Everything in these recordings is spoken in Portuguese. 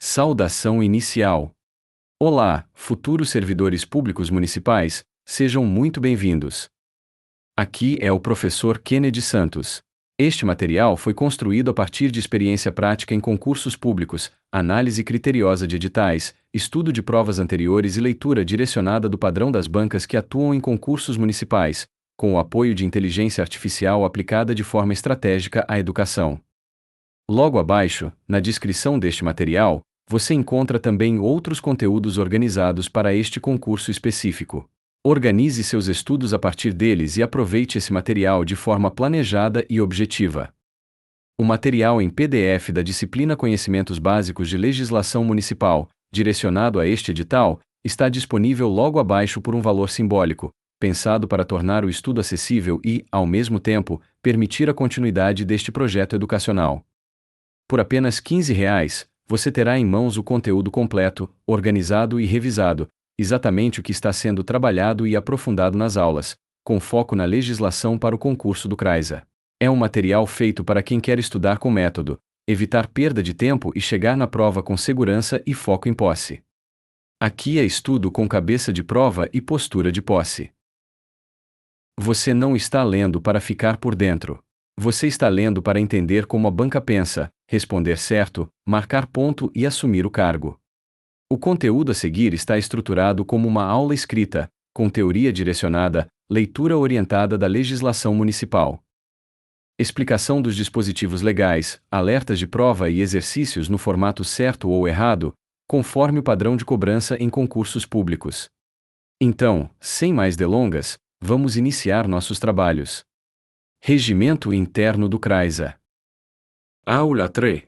Saudação inicial. Olá, futuros servidores públicos municipais, sejam muito bem-vindos. Aqui é o professor Kennedy Santos. Este material foi construído a partir de experiência prática em concursos públicos, análise criteriosa de editais, estudo de provas anteriores e leitura direcionada do padrão das bancas que atuam em concursos municipais, com o apoio de inteligência artificial aplicada de forma estratégica à educação. Logo abaixo, na descrição deste material, você encontra também outros conteúdos organizados para este concurso específico. Organize seus estudos a partir deles e aproveite esse material de forma planejada e objetiva. O material em PDF da disciplina Conhecimentos Básicos de Legislação Municipal, direcionado a este edital, está disponível logo abaixo por um valor simbólico, pensado para tornar o estudo acessível e, ao mesmo tempo, permitir a continuidade deste projeto educacional. Por apenas R$ 15, você terá em mãos o conteúdo completo, organizado e revisado, exatamente o que está sendo trabalhado e aprofundado nas aulas, com foco na legislação para o concurso do CRAISA. É um material feito para quem quer estudar com método, evitar perda de tempo e chegar na prova com segurança e foco em posse. Aqui é estudo com cabeça de prova e postura de posse. Você não está lendo para ficar por dentro. Você está lendo para entender como a banca pensa, responder certo, marcar ponto e assumir o cargo. O conteúdo a seguir está estruturado como uma aula escrita, com teoria direcionada, leitura orientada da legislação municipal. Explicação dos dispositivos legais, alertas de prova e exercícios no formato certo ou errado, conforme o padrão de cobrança em concursos públicos. Então, sem mais delongas, vamos iniciar nossos trabalhos. Regimento interno do CRAISA. Aula 3.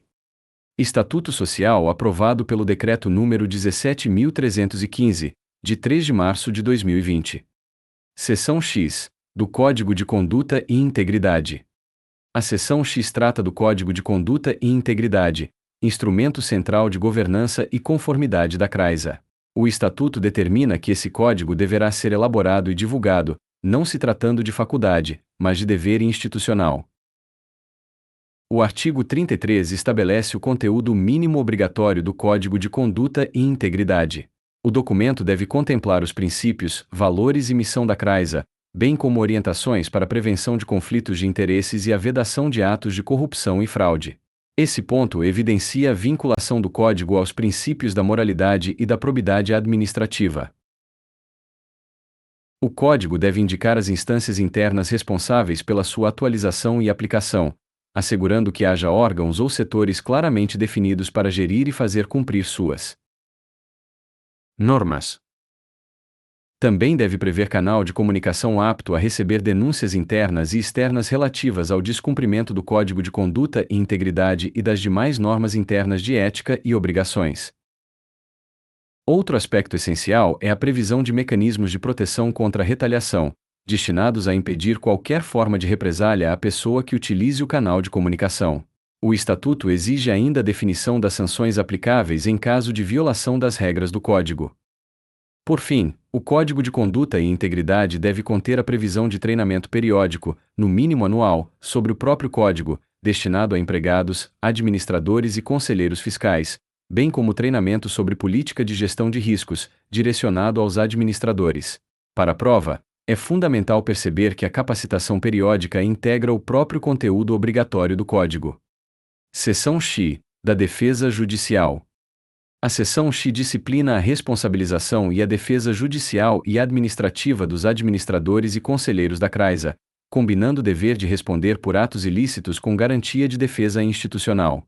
Estatuto Social aprovado pelo Decreto número 17.315, de 3 de março de 2020. Seção X, do Código de Conduta e Integridade. A seção X trata do Código de Conduta e Integridade, instrumento central de governança e conformidade da CRAISA. O Estatuto determina que esse código deverá ser elaborado e divulgado, não se tratando de faculdade, mas de dever institucional. O artigo 33 estabelece o conteúdo mínimo obrigatório do Código de Conduta e Integridade. O documento deve contemplar os princípios, valores e missão da CRAISA, bem como orientações para a prevenção de conflitos de interesses e a vedação de atos de corrupção e fraude. Esse ponto evidencia a vinculação do Código aos princípios da moralidade e da probidade administrativa. O Código deve indicar as instâncias internas responsáveis pela sua atualização e aplicação, assegurando que haja órgãos ou setores claramente definidos para gerir e fazer cumprir suas normas. Também deve prever canal de comunicação apto a receber denúncias internas e externas relativas ao descumprimento do Código de Conduta e Integridade e das demais normas internas de ética e obrigações. Outro aspecto essencial é a previsão de mecanismos de proteção contra a retaliação, destinados a impedir qualquer forma de represália à pessoa que utilize o canal de comunicação. O Estatuto exige ainda a definição das sanções aplicáveis em caso de violação das regras do Código. Por fim, o Código de Conduta e Integridade deve conter a previsão de treinamento periódico, no mínimo anual, sobre o próprio Código, destinado a empregados, administradores e conselheiros fiscais, bem como treinamento sobre política de gestão de riscos, direcionado aos administradores. Para a prova, é fundamental perceber que a capacitação periódica integra o próprio conteúdo obrigatório do Código. Seção X, da Defesa Judicial. A seção X disciplina a responsabilização e a defesa judicial e administrativa dos administradores e conselheiros da CRAISA, combinando o dever de responder por atos ilícitos com garantia de defesa institucional.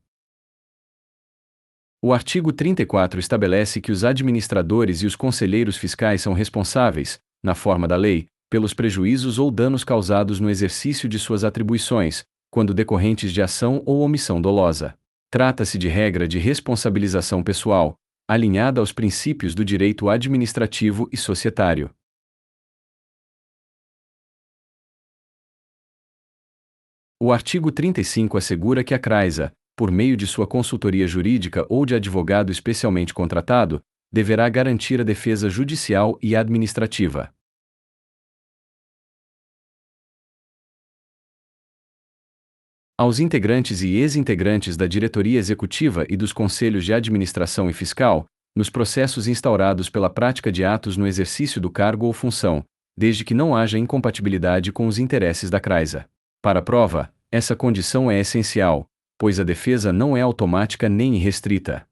O artigo 34 estabelece que os administradores e os conselheiros fiscais são responsáveis, na forma da lei, pelos prejuízos ou danos causados no exercício de suas atribuições, quando decorrentes de ação ou omissão dolosa. Trata-se de regra de responsabilização pessoal, alinhada aos princípios do direito administrativo e societário. O artigo 35 assegura que a CRAISA, por meio de sua consultoria jurídica ou de advogado especialmente contratado, deverá garantir a defesa judicial e administrativa. Aos integrantes e ex-integrantes da diretoria executiva e dos conselhos de administração e fiscal, nos processos instaurados pela prática de atos no exercício do cargo ou função, desde que não haja incompatibilidade com os interesses da CRAISA. Para a prova, essa condição é essencial, pois a defesa não é automática nem irrestrita.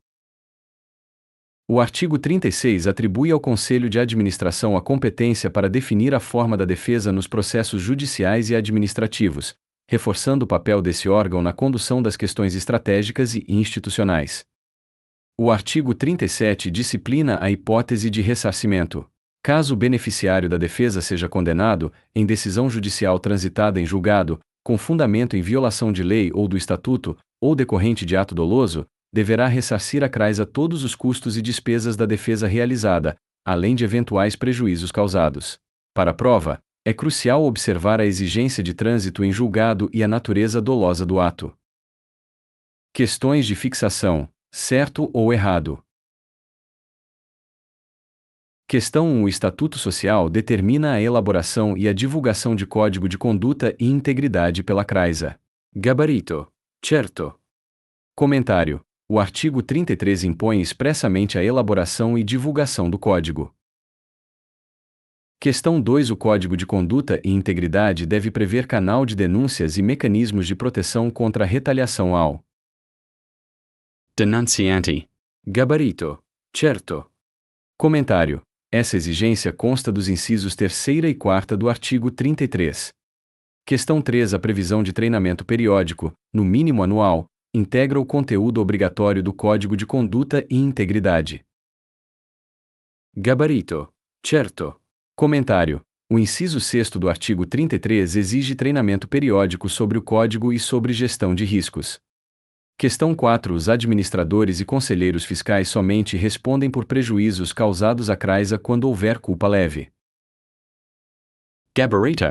O artigo 36 atribui ao Conselho de Administração a competência para definir a forma da defesa nos processos judiciais e administrativos, reforçando o papel desse órgão na condução das questões estratégicas e institucionais. O artigo 37 disciplina a hipótese de ressarcimento. Caso o beneficiário da defesa seja condenado, em decisão judicial transitada em julgado, com fundamento em violação de lei ou do estatuto, ou decorrente de ato doloso, deverá ressarcir a CRAISA todos os custos e despesas da defesa realizada, além de eventuais prejuízos causados. Para a prova, é crucial observar a exigência de trânsito em julgado e a natureza dolosa do ato. Questões de fixação: certo ou errado? Questão 1. O Estatuto Social determina a elaboração e a divulgação de código de conduta e integridade pela CRAISA. Gabarito: certo. Comentário: o artigo 33 impõe expressamente a elaboração e divulgação do código. Questão 2. O Código de Conduta e Integridade deve prever canal de denúncias e mecanismos de proteção contra a retaliação ao denunciante. Gabarito: certo. Comentário: essa exigência consta dos incisos 3ª e 4ª do artigo 33. Questão 3. A previsão de treinamento periódico, no mínimo anual, integra o conteúdo obrigatório do Código de Conduta e Integridade. Gabarito: certo. Comentário: o inciso 6º do artigo 33 exige treinamento periódico sobre o Código e sobre gestão de riscos. Questão 4. Os administradores e conselheiros fiscais somente respondem por prejuízos causados à CRAISA quando houver culpa leve. Gabarito: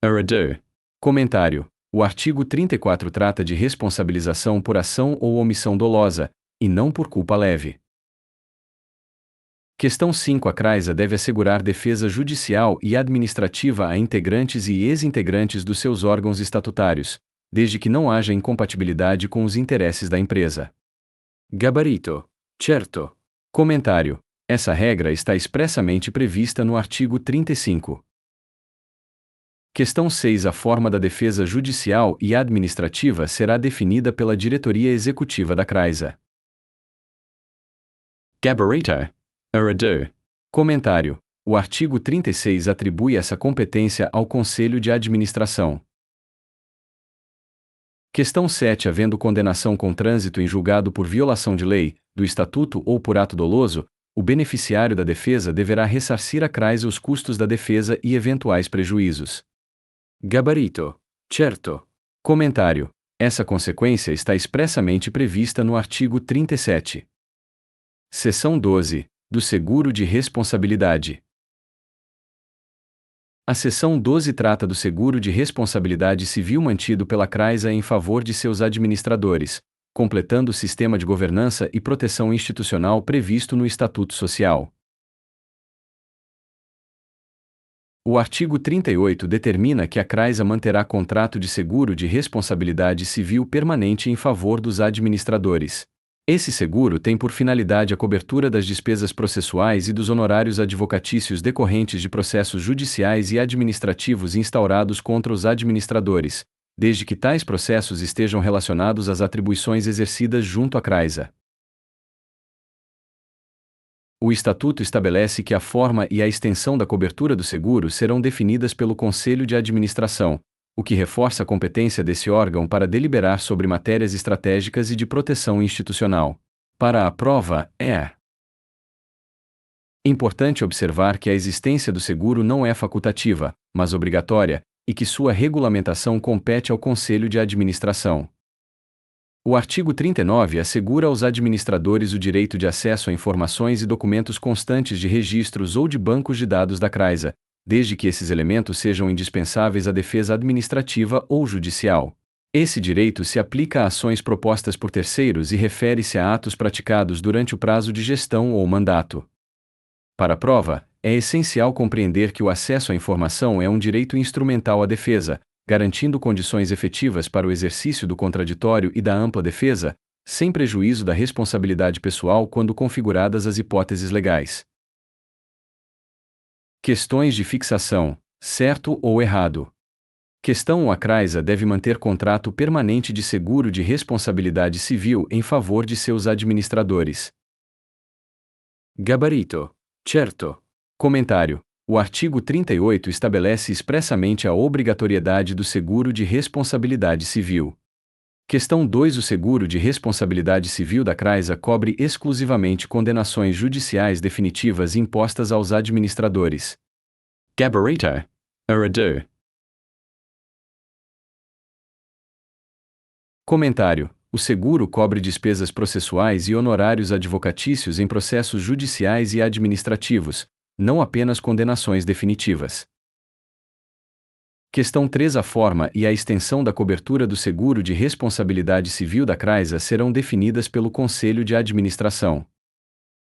errado. Comentário: o artigo 34 trata de responsabilização por ação ou omissão dolosa, e não por culpa leve. Questão 5. A CRAISA deve assegurar defesa judicial e administrativa a integrantes e ex-integrantes dos seus órgãos estatutários, desde que não haja incompatibilidade com os interesses da empresa. Gabarito: certo. Comentário: essa regra está expressamente prevista no artigo 35. Questão 6. A forma da defesa judicial e administrativa será definida pela diretoria executiva da CRAISA. Gabarito: errado. Comentário: o artigo 36 atribui essa competência ao Conselho de Administração. Questão 7. Havendo condenação com trânsito em julgado por violação de lei, do estatuto ou por ato doloso, o beneficiário da defesa deverá ressarcir à CRAISA os custos da defesa e eventuais prejuízos. Gabarito: certo. Comentário: essa consequência está expressamente prevista no artigo 37. Seção 12. Do seguro de responsabilidade. A seção 12 trata do seguro de responsabilidade civil mantido pela CRAISA em favor de seus administradores, completando o sistema de governança e proteção institucional previsto no Estatuto Social. O artigo 38 determina que a CRAISA manterá contrato de seguro de responsabilidade civil permanente em favor dos administradores. Esse seguro tem por finalidade a cobertura das despesas processuais e dos honorários advocatícios decorrentes de processos judiciais e administrativos instaurados contra os administradores, desde que tais processos estejam relacionados às atribuições exercidas junto à CRAISA. O Estatuto estabelece que a forma e a extensão da cobertura do seguro serão definidas pelo Conselho de Administração, o que reforça a competência desse órgão para deliberar sobre matérias estratégicas e de proteção institucional. Para a prova, é importante observar que a existência do seguro não é facultativa, mas obrigatória, e que sua regulamentação compete ao Conselho de Administração. O artigo 39 assegura aos administradores o direito de acesso a informações e documentos constantes de registros ou de bancos de dados da CRAISA, desde que esses elementos sejam indispensáveis à defesa administrativa ou judicial. Esse direito se aplica a ações propostas por terceiros e refere-se a atos praticados durante o prazo de gestão ou mandato. Para a prova, é essencial compreender que o acesso à informação é um direito instrumental à defesa, garantindo condições efetivas para o exercício do contraditório e da ampla defesa, sem prejuízo da responsabilidade pessoal quando configuradas as hipóteses legais. Questões de fixação: certo ou errado? Questão 1. A CRAISA deve manter contrato permanente de seguro de responsabilidade civil em favor de seus administradores. Gabarito: certo. Comentário: o artigo 38 estabelece expressamente a obrigatoriedade do seguro de responsabilidade civil. Questão 2. O seguro de responsabilidade civil da CRAISA cobre exclusivamente condenações judiciais definitivas impostas aos administradores. Gabarito: errado. Comentário: o seguro cobre despesas processuais e honorários advocatícios em processos judiciais e administrativos, não apenas condenações definitivas. Questão 3. A forma e a extensão da cobertura do seguro de responsabilidade civil da CRAISA serão definidas pelo Conselho de Administração.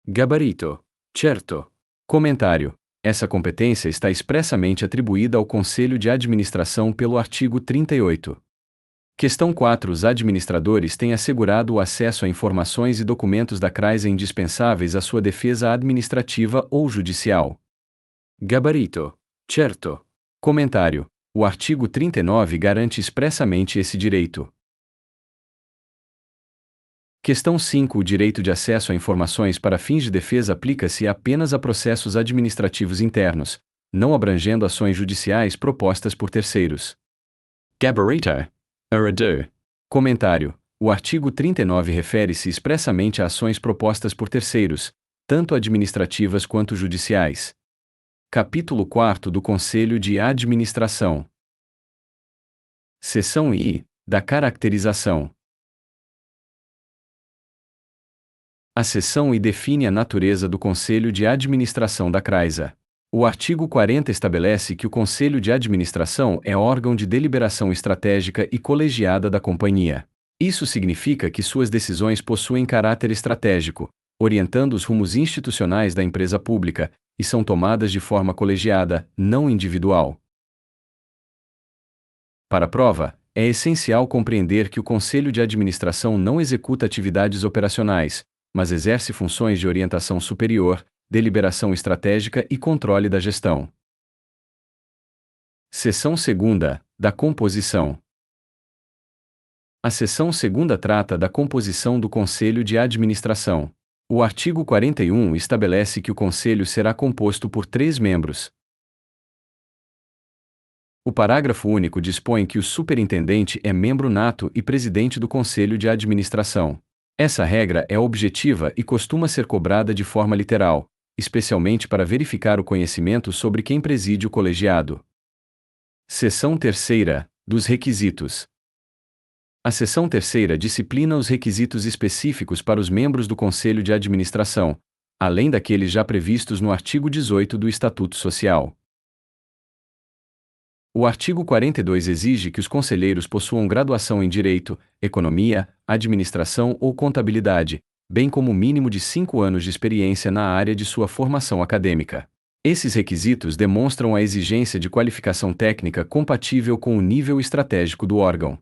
Gabarito: certo. Comentário: essa competência está expressamente atribuída ao Conselho de Administração pelo artigo 38. Questão 4. Os administradores têm assegurado o acesso a informações e documentos da CRAISA indispensáveis à sua defesa administrativa ou judicial. Gabarito: certo. Comentário: o artigo 39 garante expressamente esse direito. Questão 5. O direito de acesso a informações para fins de defesa aplica-se apenas a processos administrativos internos, não abrangendo ações judiciais propostas por terceiros. Gabarito: errado. Comentário: o artigo 39 refere-se expressamente a ações propostas por terceiros, tanto administrativas quanto judiciais. Capítulo 4 do Conselho de Administração. Seção I. Da caracterização. A seção I define a natureza do Conselho de Administração da CRAISA. O artigo 40 estabelece que o Conselho de Administração é órgão de deliberação estratégica e colegiada da companhia. Isso significa que suas decisões possuem caráter estratégico, orientando os rumos institucionais da empresa pública, e são tomadas de forma colegiada, não individual. Para a prova, é essencial compreender que o Conselho de Administração não executa atividades operacionais, mas exerce funções de orientação superior, deliberação estratégica e controle da gestão. Seção 2. Da composição. A seção 2 trata da composição do Conselho de Administração. O artigo 41 estabelece que o Conselho será composto por 3 membros. O parágrafo único dispõe que o superintendente é membro nato e presidente do Conselho de Administração. Essa regra é objetiva e costuma ser cobrada de forma literal, especialmente para verificar o conhecimento sobre quem preside o colegiado. Seção 3. Dos requisitos. A seção 3 disciplina os requisitos específicos para os membros do Conselho de Administração, além daqueles já previstos no artigo 18 do Estatuto Social. O artigo 42 exige que os conselheiros possuam graduação em Direito, Economia, Administração ou Contabilidade, bem como o mínimo de 5 anos de experiência na área de sua formação acadêmica. Esses requisitos demonstram a exigência de qualificação técnica compatível com o nível estratégico do órgão.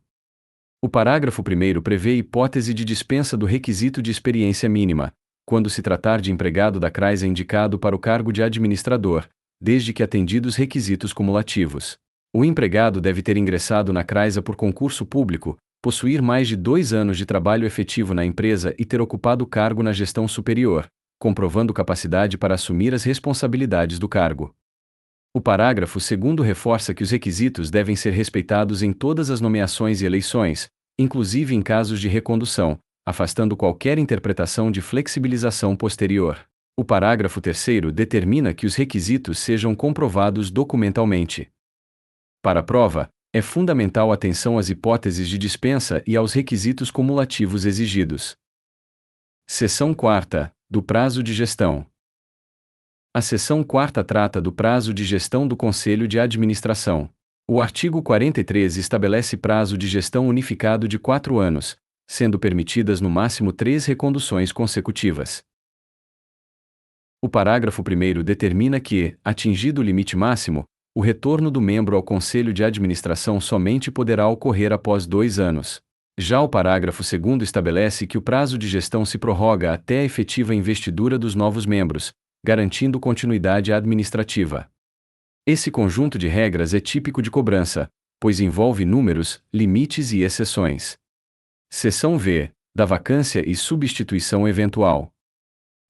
O parágrafo 1º prevê hipótese de dispensa do requisito de experiência mínima, quando se tratar de empregado da CRAISA indicado para o cargo de administrador, desde que atendidos requisitos cumulativos. O empregado deve ter ingressado na CRAISA por concurso público, possuir mais de 2 anos de trabalho efetivo na empresa e ter ocupado cargo na gestão superior, comprovando capacidade para assumir as responsabilidades do cargo. O parágrafo 2º reforça que os requisitos devem ser respeitados em todas as nomeações e eleições, inclusive em casos de recondução, afastando qualquer interpretação de flexibilização posterior. O parágrafo 3º determina que os requisitos sejam comprovados documentalmente. Para a prova, é fundamental atenção às hipóteses de dispensa e aos requisitos cumulativos exigidos. Seção 4. Do prazo de gestão. A seção 4 trata do prazo de gestão do Conselho de Administração. O artigo 43 estabelece prazo de gestão unificado de 4 anos, sendo permitidas no máximo 3 reconduções consecutivas. O parágrafo 1º determina que, atingido o limite máximo, o retorno do membro ao conselho de administração somente poderá ocorrer após 2 anos. Já o parágrafo 2º estabelece que o prazo de gestão se prorroga até a efetiva investidura dos novos membros, garantindo continuidade administrativa. Esse conjunto de regras é típico de cobrança, pois envolve números, limites e exceções. Seção V, da vacância e substituição eventual.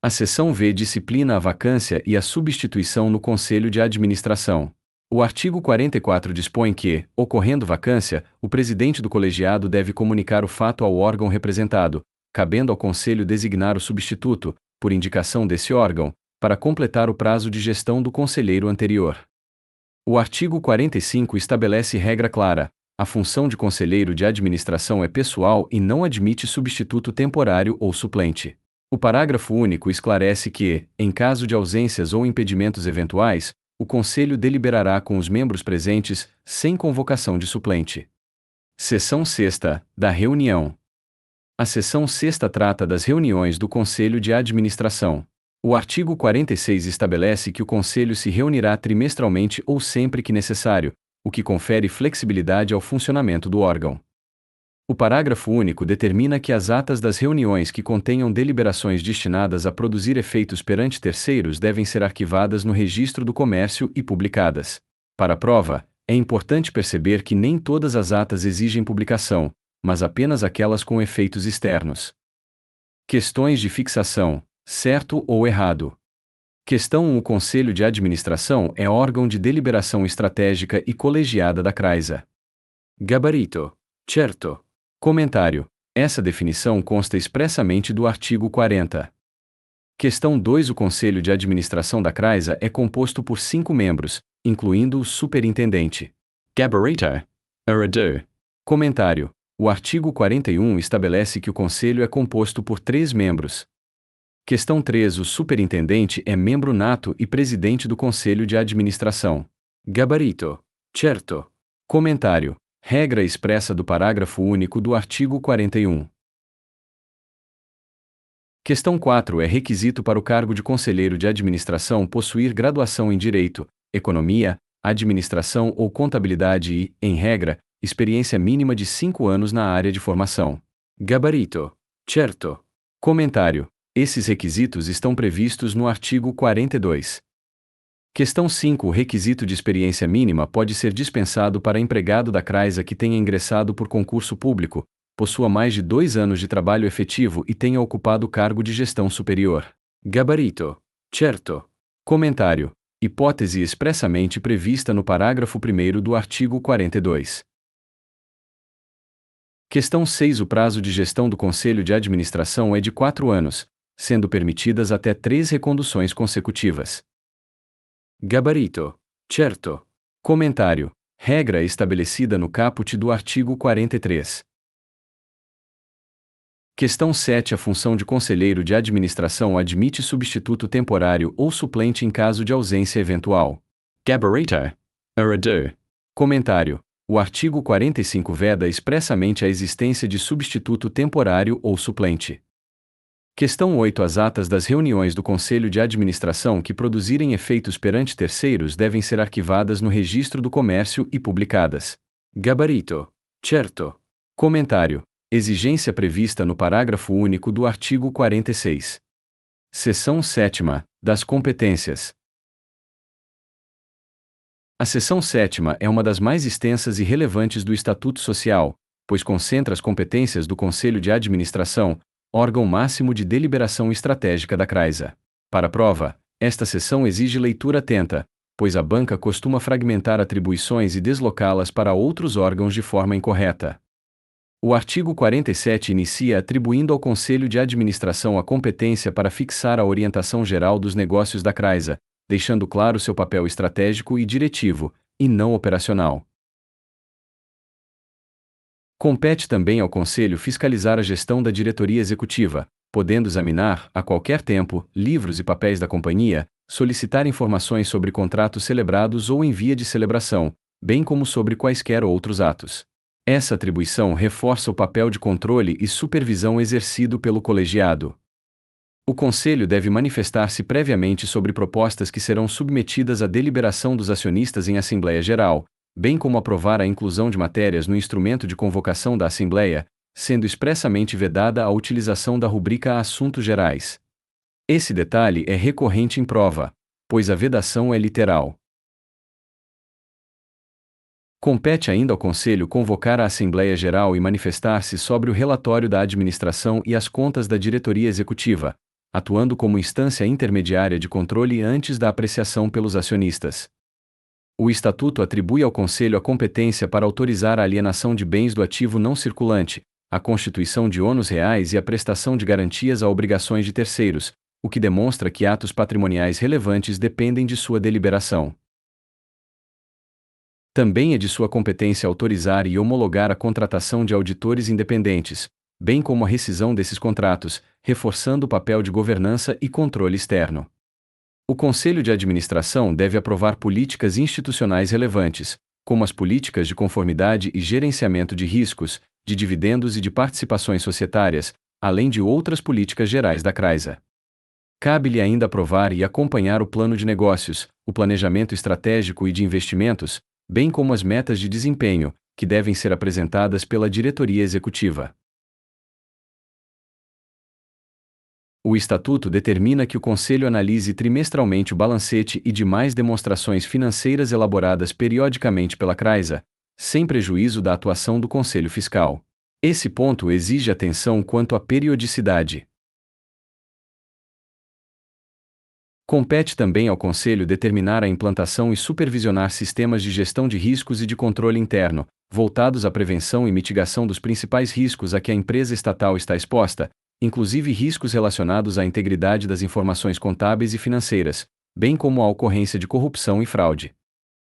A seção V disciplina a vacância e a substituição no Conselho de Administração. O artigo 44 dispõe que, ocorrendo vacância, o presidente do colegiado deve comunicar o fato ao órgão representado, cabendo ao Conselho designar o substituto, por indicação desse órgão, para completar o prazo de gestão do conselheiro anterior. O artigo 45 estabelece regra clara: a função de conselheiro de administração é pessoal e não admite substituto temporário ou suplente. O parágrafo único esclarece que, em caso de ausências ou impedimentos eventuais, o Conselho deliberará com os membros presentes, sem convocação de suplente. Seção 6ª, da reunião. A seção 6ª trata das reuniões do Conselho de Administração. O artigo 46 estabelece que o Conselho se reunirá trimestralmente ou sempre que necessário, o que confere flexibilidade ao funcionamento do órgão. O parágrafo único determina que as atas das reuniões que contenham deliberações destinadas a produzir efeitos perante terceiros devem ser arquivadas no Registro do Comércio e publicadas. Para a prova, é importante perceber que nem todas as atas exigem publicação, mas apenas aquelas com efeitos externos. Questões de fixação: certo ou errado? Questão 1. O Conselho de Administração é órgão de deliberação estratégica e colegiada da CRAISA. Gabarito: certo. Comentário: essa definição consta expressamente do artigo 40. Questão 2. O Conselho de Administração da CRAISA é composto por 5 membros, incluindo o superintendente. Gabarito: errado. Comentário: o artigo 41 estabelece que o Conselho é composto por 3 membros. Questão 3. O superintendente é membro nato e presidente do Conselho de Administração. Gabarito: certo. Comentário: regra expressa do parágrafo único do artigo 41. Questão 4. É requisito para o cargo de conselheiro de administração possuir graduação em Direito, Economia, Administração ou Contabilidade e, em regra, experiência mínima de 5 anos na área de formação. Gabarito: certo. Comentário: esses requisitos estão previstos no artigo 42. Questão 5. O requisito de experiência mínima pode ser dispensado para empregado da CRAISA que tenha ingressado por concurso público, possua mais de 2 anos de trabalho efetivo e tenha ocupado cargo de gestão superior. Gabarito: certo. Comentário: hipótese expressamente prevista no parágrafo 1º do artigo 42. Questão 6. O prazo de gestão do Conselho de Administração é de 4 anos, sendo permitidas até 3 reconduções consecutivas. Gabarito: certo. Comentário: regra estabelecida no caput do artigo 43. Questão 7. A função de conselheiro de administração admite substituto temporário ou suplente em caso de ausência eventual. Gabarito: errado. Comentário: o artigo 45 veda expressamente a existência de substituto temporário ou suplente. Questão 8. As atas das reuniões do Conselho de Administração que produzirem efeitos perante terceiros devem ser arquivadas no Registro do Comércio e publicadas. Gabarito: certo. Comentário: exigência prevista no parágrafo único do artigo 46. Seção 7ª, das competências. A seção 7ª é uma das mais extensas e relevantes do Estatuto Social, pois concentra as competências do Conselho de Administração, órgão máximo de deliberação estratégica da CRAISA. Para a prova, esta seção exige leitura atenta, pois a banca costuma fragmentar atribuições e deslocá-las para outros órgãos de forma incorreta. O artigo 47 inicia atribuindo ao Conselho de Administração a competência para fixar a orientação geral dos negócios da CRAISA, deixando claro seu papel estratégico e diretivo, e não operacional. Compete também ao Conselho fiscalizar a gestão da diretoria executiva, podendo examinar, a qualquer tempo, livros e papéis da companhia, solicitar informações sobre contratos celebrados ou em via de celebração, bem como sobre quaisquer outros atos. Essa atribuição reforça o papel de controle e supervisão exercido pelo colegiado. O Conselho deve manifestar-se previamente sobre propostas que serão submetidas à deliberação dos acionistas em Assembleia Geral, bem como aprovar a inclusão de matérias no instrumento de convocação da Assembleia, sendo expressamente vedada a utilização da rubrica Assuntos Gerais. Esse detalhe é recorrente em prova, pois a vedação é literal. Compete ainda ao Conselho convocar a Assembleia Geral e manifestar-se sobre o relatório da administração e as contas da diretoria executiva, atuando como instância intermediária de controle antes da apreciação pelos acionistas. O Estatuto atribui ao Conselho a competência para autorizar a alienação de bens do ativo não circulante, a constituição de ônus reais e a prestação de garantias a obrigações de terceiros, o que demonstra que atos patrimoniais relevantes dependem de sua deliberação. Também é de sua competência autorizar e homologar a contratação de auditores independentes, bem como a rescisão desses contratos, reforçando o papel de governança e controle externo. O Conselho de Administração deve aprovar políticas institucionais relevantes, como as políticas de conformidade e gerenciamento de riscos, de dividendos e de participações societárias, além de outras políticas gerais da CRAISA. Cabe-lhe ainda aprovar e acompanhar o plano de negócios, o planejamento estratégico e de investimentos, bem como as metas de desempenho, que devem ser apresentadas pela diretoria executiva. O Estatuto determina que o Conselho analise trimestralmente o balancete e demais demonstrações financeiras elaboradas periodicamente pela CRAISA, sem prejuízo da atuação do Conselho Fiscal. Esse ponto exige atenção quanto à periodicidade. Compete também ao Conselho determinar a implantação e supervisionar sistemas de gestão de riscos e de controle interno, voltados à prevenção e mitigação dos principais riscos a que a empresa estatal está exposta, inclusive riscos relacionados à integridade das informações contábeis e financeiras, bem como à ocorrência de corrupção e fraude.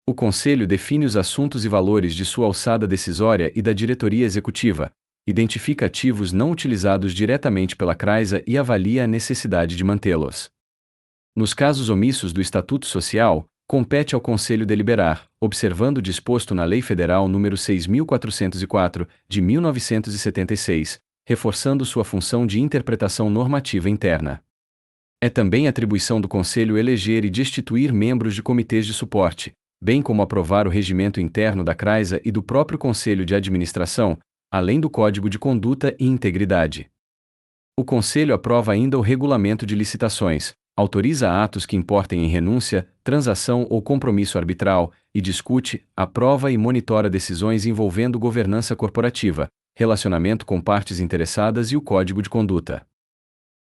O Conselho define os assuntos e valores de sua alçada decisória e da diretoria executiva, identifica ativos não utilizados diretamente pela CRAISA e avalia a necessidade de mantê-los. Nos casos omissos do Estatuto Social, compete ao Conselho deliberar, observando o disposto na Lei Federal nº 6.404, de 1976, reforçando sua função de interpretação normativa interna. É também atribuição do Conselho eleger e destituir membros de comitês de suporte, bem como aprovar o regimento interno da CRAISA e do próprio Conselho de Administração, além do Código de Conduta e Integridade. O Conselho aprova ainda o regulamento de licitações, autoriza atos que importem em renúncia, transação ou compromisso arbitral, e discute, aprova e monitora decisões envolvendo governança corporativa, relacionamento com partes interessadas e o Código de Conduta.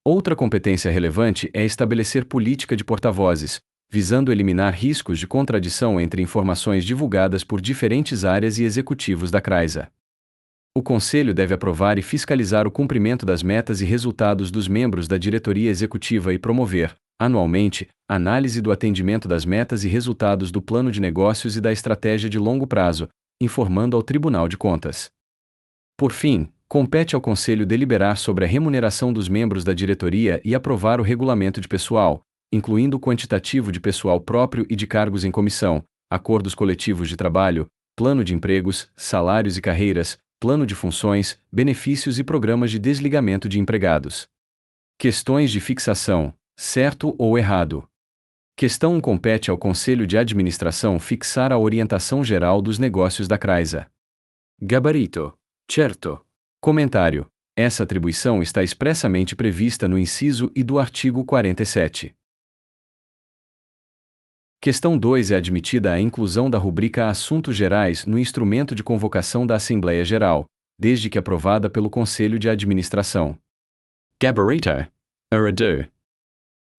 Outra competência relevante é estabelecer política de porta-vozes, visando eliminar riscos de contradição entre informações divulgadas por diferentes áreas e executivos da CRAISA. O Conselho deve aprovar e fiscalizar o cumprimento das metas e resultados dos membros da diretoria executiva e promover, anualmente, análise do atendimento das metas e resultados do plano de negócios e da estratégia de longo prazo, informando ao Tribunal de Contas. Por fim, compete ao Conselho deliberar sobre a remuneração dos membros da diretoria e aprovar o regulamento de pessoal, incluindo o quantitativo de pessoal próprio e de cargos em comissão, acordos coletivos de trabalho, plano de empregos, salários e carreiras, plano de funções, benefícios e programas de desligamento de empregados. Questões de fixação, certo ou errado. Questão 1. Compete ao Conselho de Administração fixar a orientação geral dos negócios da CRAISA. Gabarito. Certo. Comentário. Essa atribuição está expressamente prevista no inciso I do artigo 47. Questão 2. É admitida a inclusão da rubrica Assuntos Gerais no instrumento de convocação da Assembleia Geral, desde que aprovada pelo Conselho de Administração. Gabarito. Errado.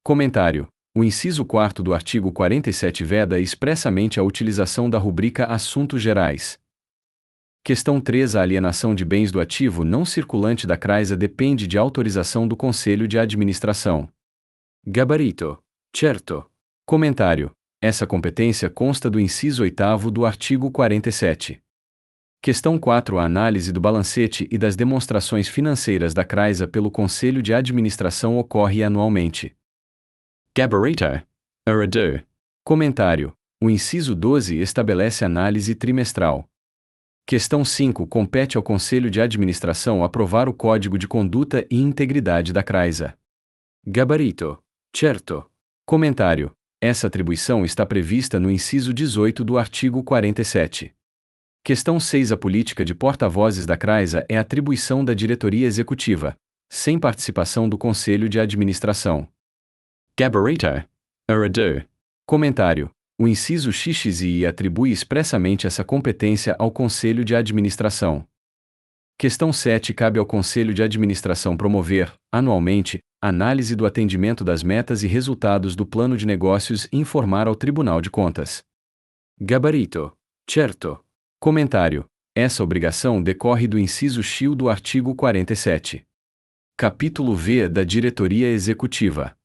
Comentário. O inciso 4º do artigo 47 veda expressamente a utilização da rubrica Assuntos Gerais. Questão 3. A alienação de bens do ativo não circulante da CRAISA depende de autorização do Conselho de Administração. Gabarito. Certo. Comentário. Essa competência consta do inciso 8º do artigo 47. Questão 4. A análise do balancete e das demonstrações financeiras da CRAISA pelo Conselho de Administração ocorre anualmente. Gabarito. Errado. Comentário. O inciso 12 estabelece análise trimestral. Questão 5. Compete ao Conselho de Administração aprovar o Código de Conduta e Integridade da CRAISA. Gabarito. Certo. Comentário. Essa atribuição está prevista no inciso 18 do artigo 47. Questão 6. A política de porta-vozes da CRAISA é atribuição da diretoria executiva, sem participação do Conselho de Administração. Gabarito. Aradu. Comentário. O inciso XXI atribui expressamente essa competência ao Conselho de Administração. Questão 7. Cabe ao Conselho de Administração promover, anualmente, análise do atendimento das metas e resultados do plano de negócios e informar ao Tribunal de Contas. Gabarito. Certo. Comentário. Essa obrigação decorre do inciso X do artigo 47. Capítulo V da Diretoria Executiva.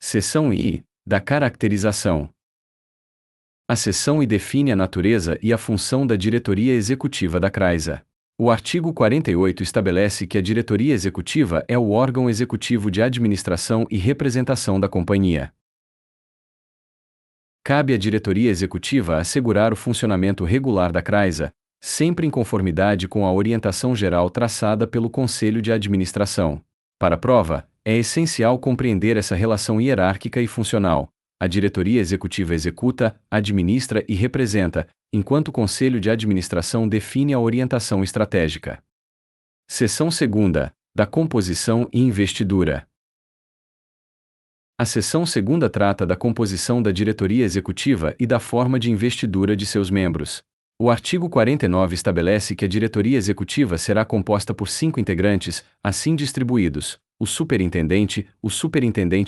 Seção I. Da caracterização. A seção I define a natureza e a função da diretoria executiva da CRAISA. O artigo 48 estabelece que a diretoria executiva é o órgão executivo de administração e representação da companhia. Cabe à diretoria executiva assegurar o funcionamento regular da CRAISA, sempre em conformidade com a orientação geral traçada pelo Conselho de Administração. Para a prova, é essencial compreender essa relação hierárquica e funcional. A diretoria executiva executa, administra e representa, enquanto o Conselho de Administração define a orientação estratégica. Seção 2. Da composição e investidura. A seção 2 trata da composição da diretoria executiva e da forma de investidura de seus membros. O artigo 49 estabelece que a diretoria executiva será composta por 5 integrantes, assim distribuídos: o superintendente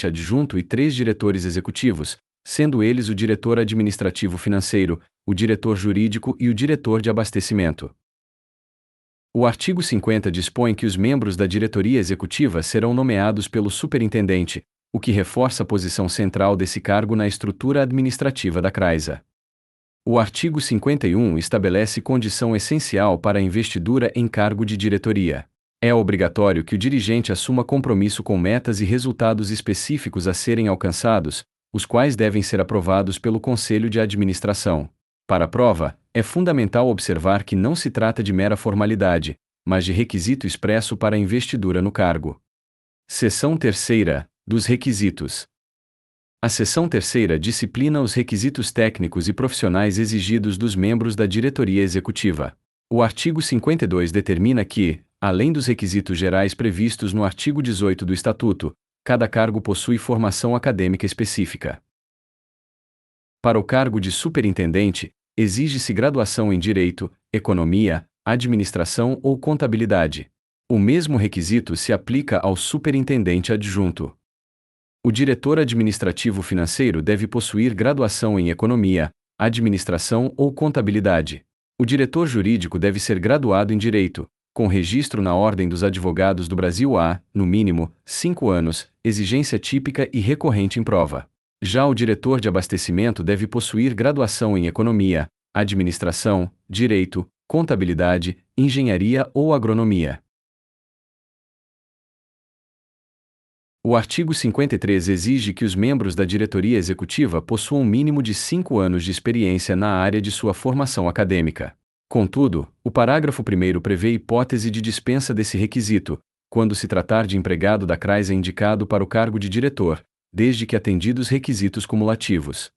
adjunto e 3 diretores executivos, sendo eles o diretor administrativo financeiro, o diretor jurídico e o diretor de abastecimento. O artigo 50 dispõe que os membros da diretoria executiva serão nomeados pelo superintendente, o que reforça a posição central desse cargo na estrutura administrativa da CRAISA. O artigo 51 estabelece condição essencial para a investidura em cargo de diretoria. É obrigatório que o dirigente assuma compromisso com metas e resultados específicos a serem alcançados, os quais devem ser aprovados pelo Conselho de Administração. Para a prova, é fundamental observar que não se trata de mera formalidade, mas de requisito expresso para a investidura no cargo. Seção 3. Dos requisitos. A seção 3 disciplina os requisitos técnicos e profissionais exigidos dos membros da diretoria executiva. O artigo 52 determina que, além dos requisitos gerais previstos no artigo 18 do Estatuto, cada cargo possui formação acadêmica específica. Para o cargo de superintendente, exige-se graduação em Direito, Economia, Administração ou Contabilidade. O mesmo requisito se aplica ao superintendente adjunto. O diretor administrativo financeiro deve possuir graduação em Economia, Administração ou Contabilidade. O diretor jurídico deve ser graduado em Direito, com registro na Ordem dos Advogados do Brasil há, no mínimo, 5 anos, exigência típica e recorrente em prova. Já o diretor de abastecimento deve possuir graduação em Economia, Administração, Direito, Contabilidade, Engenharia ou Agronomia. O artigo 53 exige que os membros da diretoria executiva possuam um mínimo de 5 anos de experiência na área de sua formação acadêmica. Contudo, o parágrafo 1º prevê hipótese de dispensa desse requisito, quando se tratar de empregado da CRAISA indicado para o cargo de diretor, desde que atendidos requisitos cumulativos.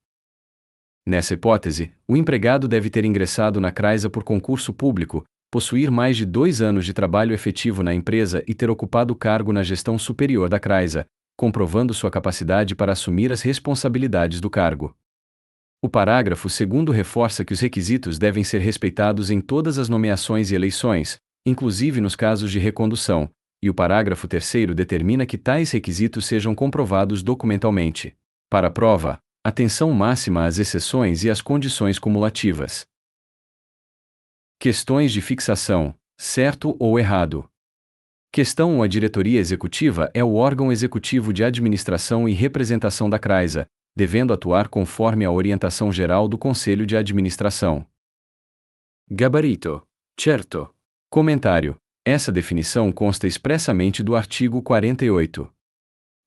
Nessa hipótese, o empregado deve ter ingressado na CRAISA por concurso público, possuir mais de 2 anos de trabalho efetivo na empresa e ter ocupado cargo na gestão superior da CRAISA, comprovando sua capacidade para assumir as responsabilidades do cargo. O parágrafo 2º reforça que os requisitos devem ser respeitados em todas as nomeações e eleições, inclusive nos casos de recondução, e o parágrafo 3º determina que tais requisitos sejam comprovados documentalmente. Para a prova, atenção máxima às exceções e às condições cumulativas. Questões de fixação: certo ou errado? Questão 1. A diretoria executiva é o órgão executivo de administração e representação da CRAISA, devendo atuar conforme a orientação geral do Conselho de Administração. Gabarito. Certo. Comentário. Essa definição consta expressamente do artigo 48.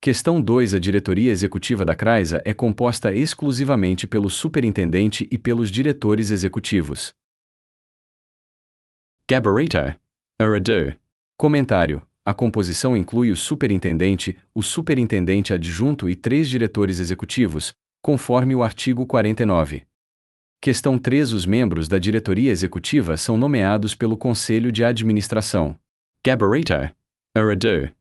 Questão 2. A diretoria executiva da CRAISA é composta exclusivamente pelo superintendente e pelos diretores executivos. Gabarito. Aradu. Comentário. A composição inclui o superintendente adjunto e 3 diretores executivos, conforme o artigo 49. Questão 3. Os membros da diretoria executiva são nomeados pelo Conselho de Administração. Gabarito. Orador.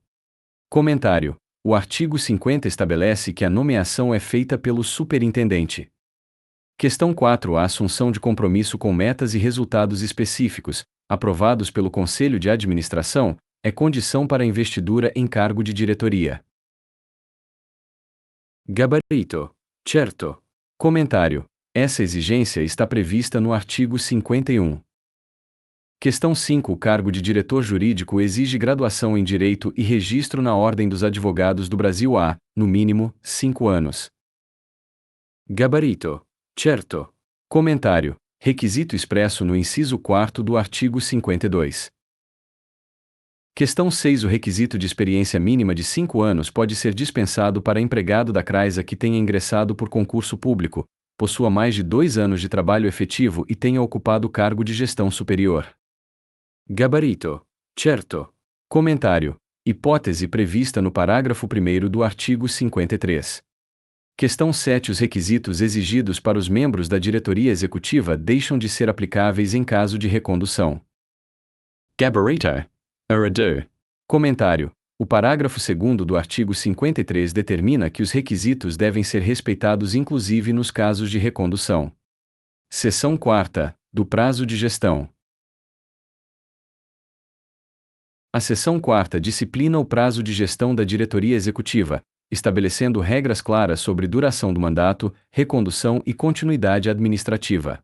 Comentário. O artigo 50 estabelece que a nomeação é feita pelo superintendente. Questão 4. A assunção de compromisso com metas e resultados específicos, aprovados pelo Conselho de Administração, é condição para a investidura em cargo de diretoria. Gabarito. Certo. Comentário. Essa exigência está prevista no artigo 51. Questão 5. O cargo de diretor jurídico exige graduação em Direito e registro na Ordem dos Advogados do Brasil há, no mínimo, 5 anos. Gabarito. Certo. Comentário. Requisito expresso no inciso 4º do artigo 52. Questão 6. O requisito de experiência mínima de 5 anos pode ser dispensado para empregado da CRAISA que tenha ingressado por concurso público, possua mais de 2 anos de trabalho efetivo e tenha ocupado cargo de gestão superior. Gabarito. Certo. Comentário. Hipótese prevista no parágrafo 1º do artigo 53. Questão 7. Os requisitos exigidos para os membros da diretoria executiva deixam de ser aplicáveis em caso de recondução. Gabarito. Orador. Comentário. O parágrafo 2º do artigo 53 determina que os requisitos devem ser respeitados inclusive nos casos de recondução. Seção 4ª. Do prazo de gestão. A seção 4ª disciplina o prazo de gestão da diretoria executiva, estabelecendo regras claras sobre duração do mandato, recondução e continuidade administrativa.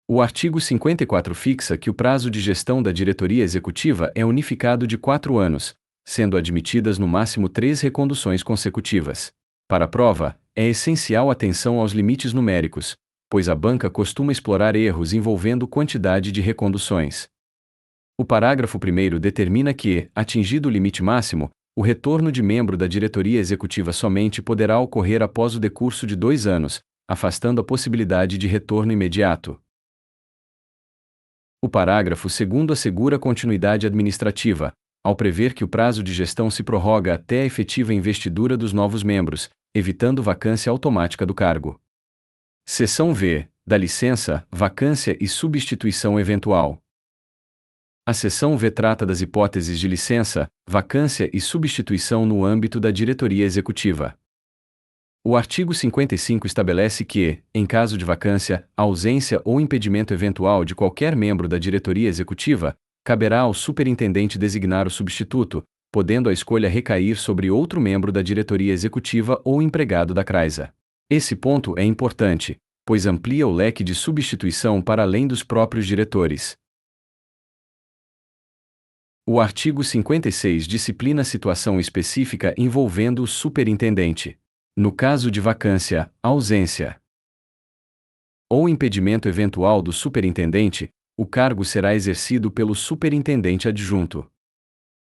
O artigo 54 fixa que o prazo de gestão da diretoria executiva é unificado de 4 anos, sendo admitidas no máximo 3 reconduções consecutivas. Para a prova, é essencial atenção aos limites numéricos, pois a banca costuma explorar erros envolvendo quantidade de reconduções. O parágrafo 1º determina que, atingido o limite máximo, o retorno de membro da diretoria executiva somente poderá ocorrer após o decurso de 2 anos, afastando a possibilidade de retorno imediato. O parágrafo 2º assegura continuidade administrativa, ao prever que o prazo de gestão se prorroga até a efetiva investidura dos novos membros, evitando vacância automática do cargo. Seção V. Da licença, vacância e substituição eventual. A seção V trata das hipóteses de licença, vacância e substituição no âmbito da diretoria executiva. O artigo 55 estabelece que, em caso de vacância, ausência ou impedimento eventual de qualquer membro da diretoria executiva, caberá ao superintendente designar o substituto, podendo a escolha recair sobre outro membro da diretoria executiva ou empregado da CRAISA. Esse ponto é importante, pois amplia o leque de substituição para além dos próprios diretores. O artigo 56 disciplina situação específica envolvendo o superintendente. No caso de vacância, ausência ou impedimento eventual do superintendente, o cargo será exercido pelo superintendente adjunto.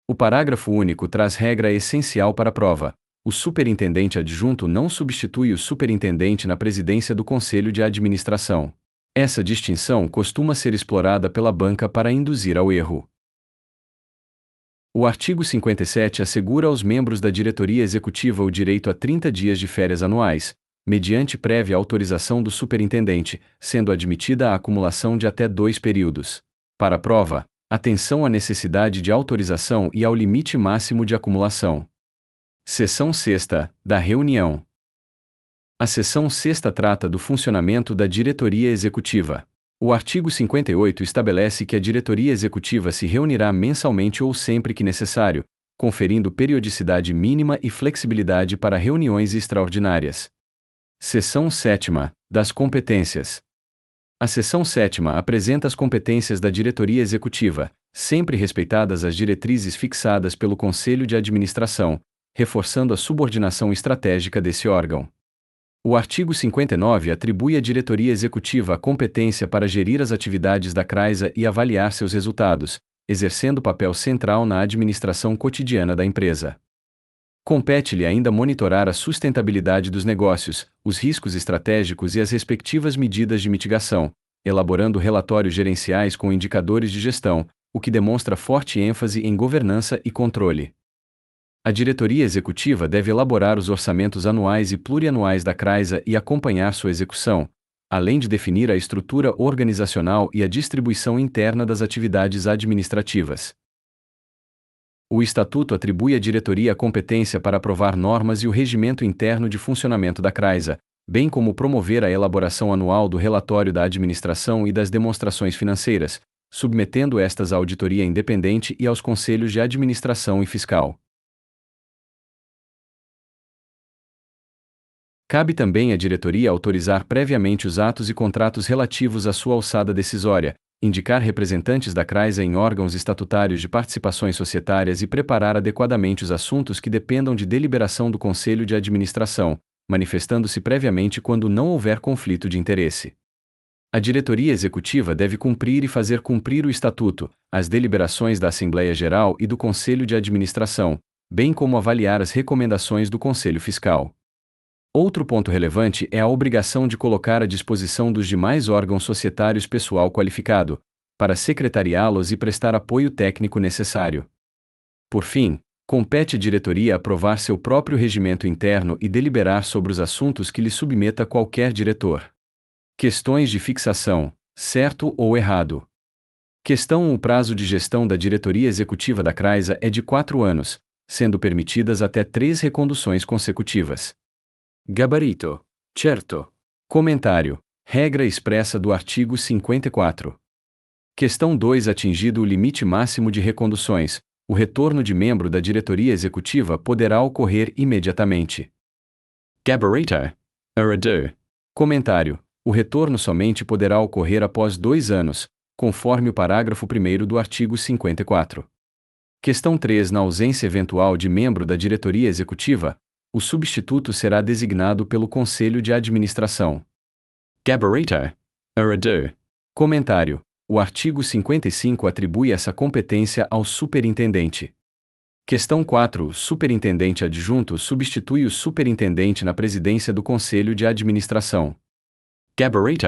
O parágrafo único traz regra essencial para a prova: o superintendente adjunto não substitui o superintendente na presidência do Conselho de Administração. Essa distinção costuma ser explorada pela banca para induzir ao erro. O artigo 57 assegura aos membros da diretoria executiva o direito a 30 dias de férias anuais, mediante prévia autorização do superintendente, sendo admitida a acumulação de até 2 períodos. Para a prova, atenção à necessidade de autorização e ao limite máximo de acumulação. Seção 6ª. Da reunião. A seção 6ª trata do funcionamento da diretoria executiva. O artigo 58 estabelece que a diretoria executiva se reunirá mensalmente ou sempre que necessário, conferindo periodicidade mínima e flexibilidade para reuniões extraordinárias. Seção 7ª. Das competências. A seção 7ª apresenta as competências da diretoria executiva, sempre respeitadas as diretrizes fixadas pelo Conselho de Administração, reforçando a subordinação estratégica desse órgão. O artigo 59 atribui à diretoria executiva a competência para gerir as atividades da CRAISA e avaliar seus resultados, exercendo papel central na administração cotidiana da empresa. Compete-lhe ainda monitorar a sustentabilidade dos negócios, os riscos estratégicos e as respectivas medidas de mitigação, elaborando relatórios gerenciais com indicadores de gestão, o que demonstra forte ênfase em governança e controle. A diretoria executiva deve elaborar os orçamentos anuais e plurianuais da CRAISA e acompanhar sua execução, além de definir a estrutura organizacional e a distribuição interna das atividades administrativas. O Estatuto atribui à diretoria a competência para aprovar normas e o regimento interno de funcionamento da CRAISA, bem como promover a elaboração anual do relatório da administração e das demonstrações financeiras, submetendo estas à auditoria independente e aos conselhos de administração e fiscal. Cabe também à diretoria autorizar previamente os atos e contratos relativos à sua alçada decisória, indicar representantes da CRAISA em órgãos estatutários de participações societárias e preparar adequadamente os assuntos que dependam de deliberação do Conselho de Administração, manifestando-se previamente quando não houver conflito de interesse. A diretoria executiva deve cumprir e fazer cumprir o Estatuto, as deliberações da Assembleia Geral e do Conselho de Administração, bem como avaliar as recomendações do Conselho Fiscal. Outro ponto relevante é a obrigação de colocar à disposição dos demais órgãos societários pessoal qualificado, para secretariá-los e prestar apoio técnico necessário. Por fim, compete à diretoria aprovar seu próprio regimento interno e deliberar sobre os assuntos que lhe submeta qualquer diretor. Questões de fixação, certo ou errado. Questão 1. O prazo de gestão da diretoria executiva da CRAISA é de 4 anos, sendo permitidas até 3 reconduções consecutivas. Gabarito. Certo. Comentário. Regra expressa do artigo 54. Questão 2. Atingido o limite máximo de reconduções, o retorno de membro da diretoria executiva poderá ocorrer imediatamente. Gabarito. Errado. Comentário. O retorno somente poderá ocorrer após 2 anos, conforme o parágrafo 1º do artigo 54. Questão 3. Na ausência eventual de membro da diretoria executiva, o substituto será designado pelo Conselho de Administração. Gabarito. Errado. Comentário. O artigo 55 atribui essa competência ao superintendente. Questão 4. O superintendente adjunto substitui o superintendente na presidência do Conselho de Administração. Gabarito.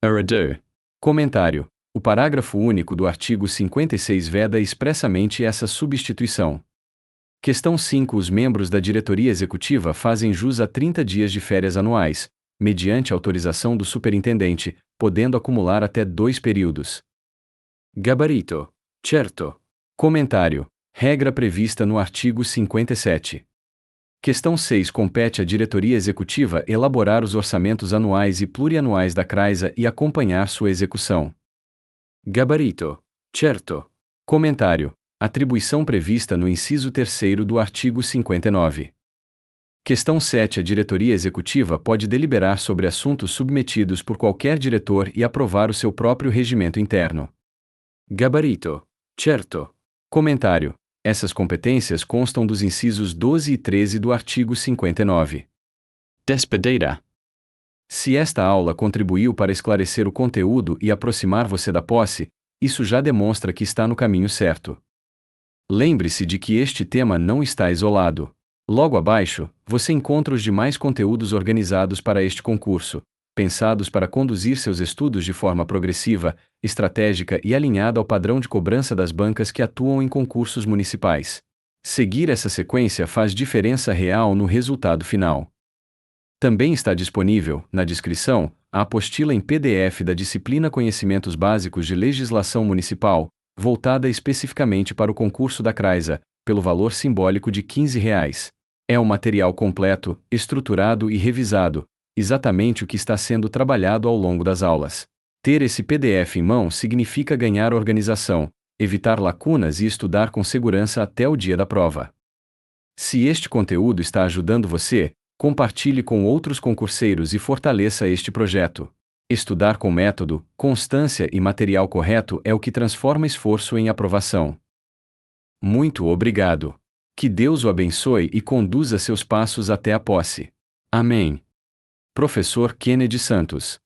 Errado. Comentário. O parágrafo único do artigo 56 veda expressamente essa substituição. Questão 5. Os membros da diretoria executiva fazem jus a 30 dias de férias anuais, mediante autorização do superintendente, podendo acumular até 2 períodos. Gabarito. Certo. Comentário. Regra prevista no artigo 57. Questão 6. Compete à diretoria executiva elaborar os orçamentos anuais e plurianuais da CRAISA e acompanhar sua execução. Gabarito. Certo. Comentário. Atribuição prevista no inciso 3º do artigo 59. Questão 7. A diretoria executiva pode deliberar sobre assuntos submetidos por qualquer diretor e aprovar o seu próprio regimento interno. Gabarito. Certo. Comentário. Essas competências constam dos incisos 12 e 13 do artigo 59. Despedida. Se esta aula contribuiu para esclarecer o conteúdo e aproximar você da posse, isso já demonstra que está no caminho certo. Lembre-se de que este tema não está isolado. Logo abaixo, você encontra os demais conteúdos organizados para este concurso, pensados para conduzir seus estudos de forma progressiva, estratégica e alinhada ao padrão de cobrança das bancas que atuam em concursos municipais. Seguir essa sequência faz diferença real no resultado final. Também está disponível, na descrição, a apostila em PDF da disciplina Conhecimentos Básicos de Legislação Municipal, voltada especificamente para o concurso da CRAISA, pelo valor simbólico de R$ 15. É um material completo, estruturado e revisado, exatamente o que está sendo trabalhado ao longo das aulas. Ter esse PDF em mão significa ganhar organização, evitar lacunas e estudar com segurança até o dia da prova. Se este conteúdo está ajudando você, compartilhe com outros concurseiros e fortaleça este projeto. Estudar com método, constância e material correto é o que transforma esforço em aprovação. Muito obrigado. Que Deus o abençoe e conduza seus passos até a posse. Amém. Professor Kennedy Santos.